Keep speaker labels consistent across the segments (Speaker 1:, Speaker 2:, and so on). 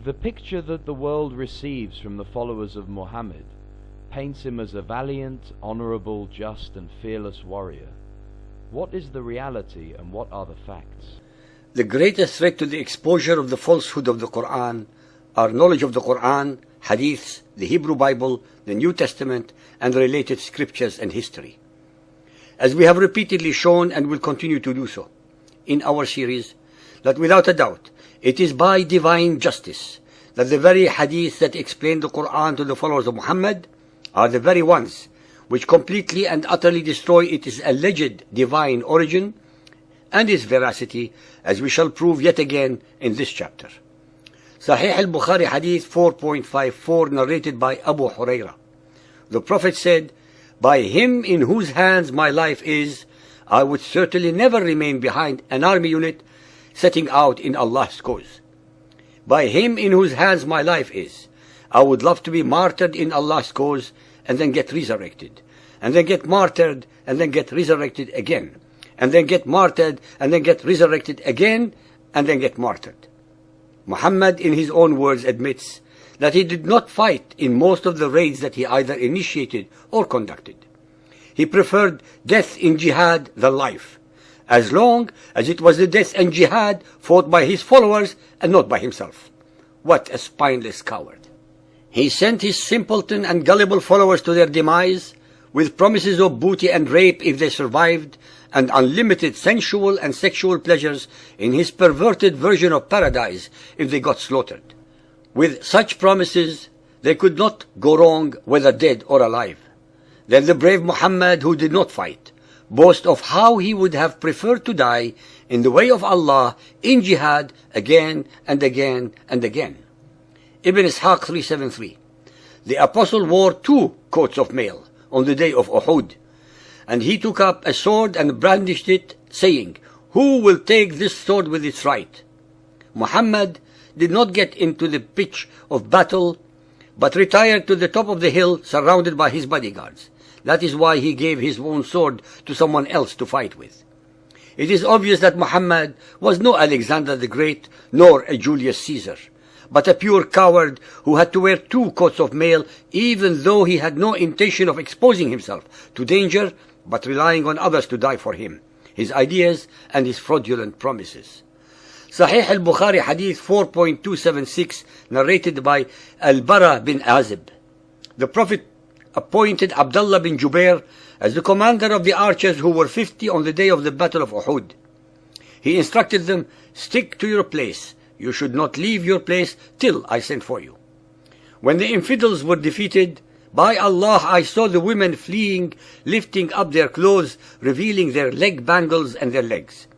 Speaker 1: The picture that the world receives from the followers of Muhammad paints him as a valiant, honorable, just and fearless warrior. What is the reality and what are the facts?
Speaker 2: The greatest threat to the exposure of the falsehood of the Quran are knowledge of the Quran, Hadiths, the Hebrew Bible, the New Testament, and related scriptures and history. As we have repeatedly shown and will continue to do so in our series, that without a doubt, it is by divine justice that the very Hadith that explain the Quran to the followers of Muhammad are the very ones which completely and utterly destroy its alleged divine origin and its veracity, as we shall prove yet again in this chapter. Sahih al-Bukhari Hadith 4.54, narrated by Abu Huraira. The Prophet said, "By him in whose hands my life is, I would certainly never remain behind an army unit setting out in Allah's cause. By him in whose hands my life is, I would love to be martyred in Allah's cause and then get resurrected, and then get martyred and then get resurrected again, and then get martyred and then get resurrected again, and then get martyred." Muhammad, in his own words, admits that he did not fight in most of the raids that he either initiated or conducted. He preferred death in jihad than life, as long as it was the death and jihad fought by his followers and not by himself. What a spineless coward! He sent his simpleton and gullible followers to their demise with promises of booty and rape if they survived, and unlimited sensual and sexual pleasures in his perverted version of paradise if they got slaughtered. With such promises, they could not go wrong whether dead or alive. Then the brave Muhammad, who did not fight, boast of how he would have preferred to die in the way of Allah in jihad again and again and again. Ibn Ishaq 373. The apostle wore 2 coats of mail on the day of Uhud, and he took up a sword and brandished it, saying, "Who will take this sword with its right?" Muhammad did not get into the pitch of battle, but retired to the top of the hill surrounded by his bodyguards. That is why he gave his own sword to someone else to fight with. It is obvious that Muhammad was no Alexander the Great, nor a Julius Caesar, but a pure coward who had to wear 2 coats of mail, even though he had no intention of exposing himself to danger, but relying on others to die for him, his ideas and his fraudulent promises. Sahih al-Bukhari Hadith 4.276, narrated by Al-Bara bin Azib. The Prophet appointed Abdullah bin Jubair as the commander of the archers who were 50 on the day of the Battle of Uhud. He instructed them, "Stick to your place. You should not leave your place till I send for you." When the infidels were defeated, by Allah, I saw the women fleeing, lifting up their clothes, revealing their leg bangles and their legs.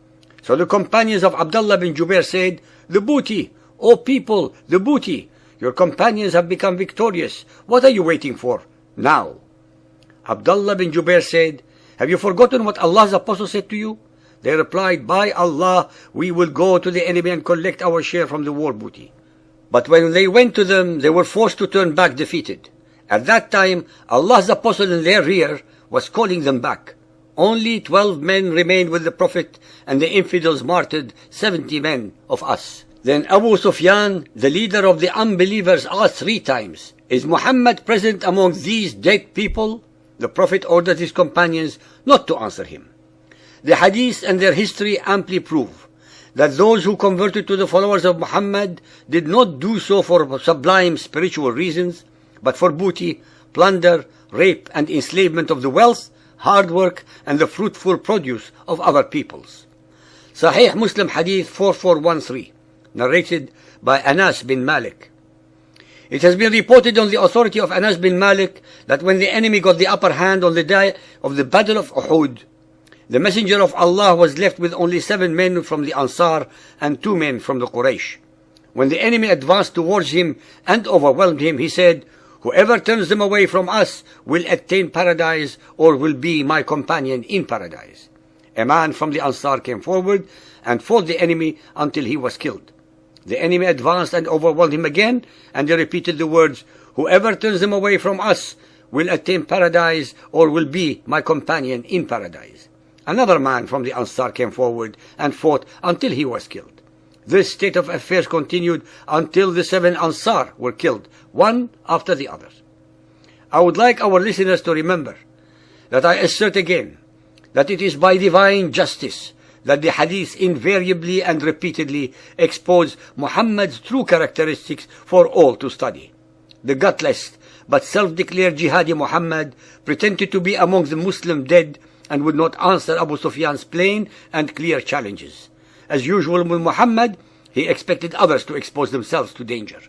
Speaker 2: So the companions of Abdullah bin Jubair said, "The booty, O people, the booty! Your companions have become victorious. What are you waiting for? Now." Abdullah bin Jubair said, "Have you forgotten what Allah's apostle said to you?" They replied, "By Allah, we will go to the enemy and collect our share from the war booty." But when they went to them, they were forced to turn back defeated. At that time, Allah's apostle in their rear was calling them back. Only 12 men remained with the Prophet, and the infidels martyred 70 men of us. Then Abu Sufyan, the leader of the unbelievers, asked 3 times, "Is Muhammad present among these dead people?" The Prophet ordered his companions not to answer him. The Hadith and their history amply prove that those who converted to the followers of Muhammad did not do so for sublime spiritual reasons, but for booty, plunder, rape and enslavement of the wealth, hard work and the fruitful produce of other peoples. Sahih Muslim Hadith 4413, narrated by Anas bin Malik. It has been reported on the authority of Anas bin Malik that when the enemy got the upper hand on the day of the Battle of Uhud, the Messenger of Allah was left with only 7 men from the Ansar and 2 men from the Quraysh. When the enemy advanced towards him and overwhelmed him, he said, "Whoever turns them away from us will attain paradise or will be my companion in paradise." A man from the Ansar came forward and fought the enemy until he was killed. The enemy advanced and overwhelmed him again, and they repeated the words, "Whoever turns them away from us will attain paradise or will be my companion in paradise." Another man from the Ansar came forward and fought until he was killed. This state of affairs continued until the 7 Ansar were killed, one after the other. I would like our listeners to remember that I assert again that it is by divine justice that the Hadith invariably and repeatedly expose Muhammad's true characteristics for all to study. The gutless but self-declared jihadi Muhammad pretended to be among the Muslim dead and would not answer Abu Sufyan's plain and clear challenges. As usual with Muhammad, he expected others to expose themselves to danger.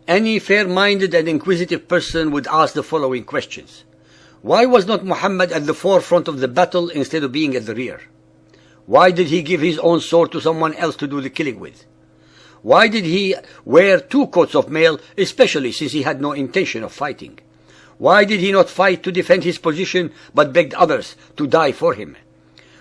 Speaker 2: Any fair-minded and inquisitive person would ask the following questions. Why was not Muhammad at the forefront of the battle instead of being at the rear? Why did he give his own sword to someone else to do the killing with? Why did he wear 2 coats of mail, especially since he had no intention of fighting? Why did he not fight to defend his position, but begged others to die for him?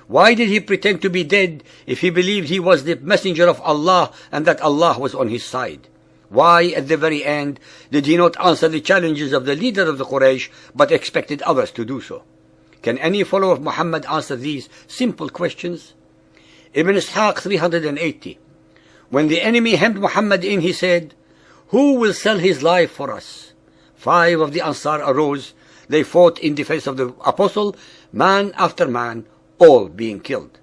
Speaker 2: Why did he pretend to be dead if he believed he was the messenger of Allah and that Allah was on his side? Why, at the very end, did he not answer the challenges of the leader of the Quraysh, but expected others to do so? Can any follower of Muhammad answer these simple questions? Ibn Ishaq 380. When the enemy hemmed Muhammad in, he said, "Who will sell his life for us?" 5 of the Ansar arose. They fought in defense of the Apostle, man after man, all being killed.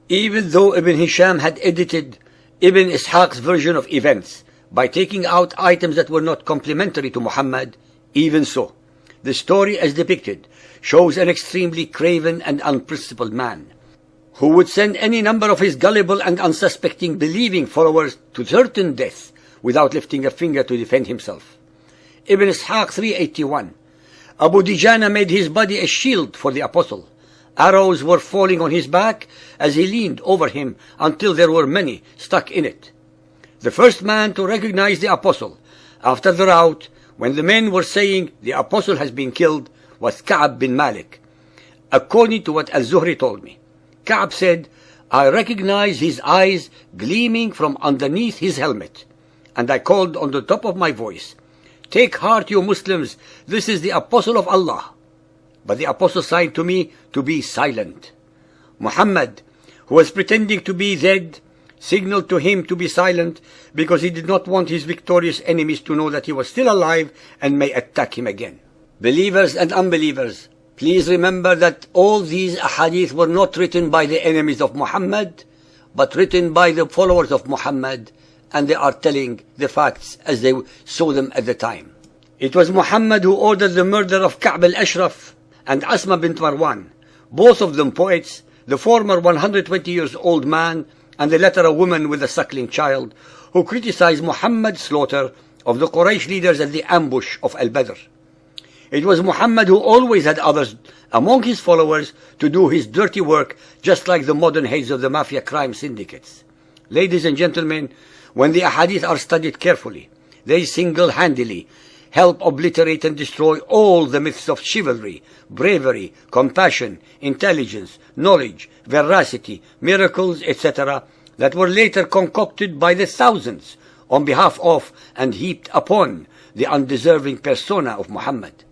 Speaker 2: Even though Ibn Hisham had edited Ibn Ishaq's version of events by taking out items that were not complementary to Muhammad, even so, the story as depicted shows an extremely craven and unprincipled man, who would send any number of his gullible and unsuspecting believing followers to certain death without lifting a finger to defend himself. Ibn Ishaq 381. Abu Dijana made his body a shield for the Apostle. Arrows were falling on his back as he leaned over him until there were many stuck in it. The first man to recognize the Apostle after the rout, when the men were saying the Apostle has been killed, was Ka'b bin Malik. According to what Al-Zuhri told me, Ka'b said, "I recognized his eyes gleaming from underneath his helmet, and I called on the top of my voice, 'Take heart, you Muslims, this is the Apostle of Allah.' But the Apostle signed to me to be silent. Muhammad, who was pretending to be dead, signaled to him to be silent because he did not want his victorious enemies to know that he was still alive and may attack him again." Believers and unbelievers, please remember that all these ahadith were not written by the enemies of Muhammad, but written by the followers of Muhammad, and they are telling the facts as they saw them at the time. It was Muhammad who ordered the murder of Ka'b al-Ashraf and Asma bint Marwan, both of them poets, the former 120 years old man, and the latter a woman with a suckling child, who criticized Muhammad's slaughter of the Quraysh leaders at the ambush of Al-Badr. It was Muhammad who always had others among his followers to do his dirty work, just like the modern heads of the mafia crime syndicates. Ladies and gentlemen, when the ahadith are studied carefully, they single-handedly help obliterate and destroy all the myths of chivalry, bravery, compassion, intelligence, knowledge, veracity, miracles, etc., that were later concocted by the thousands on behalf of and heaped upon the undeserving persona of Muhammad.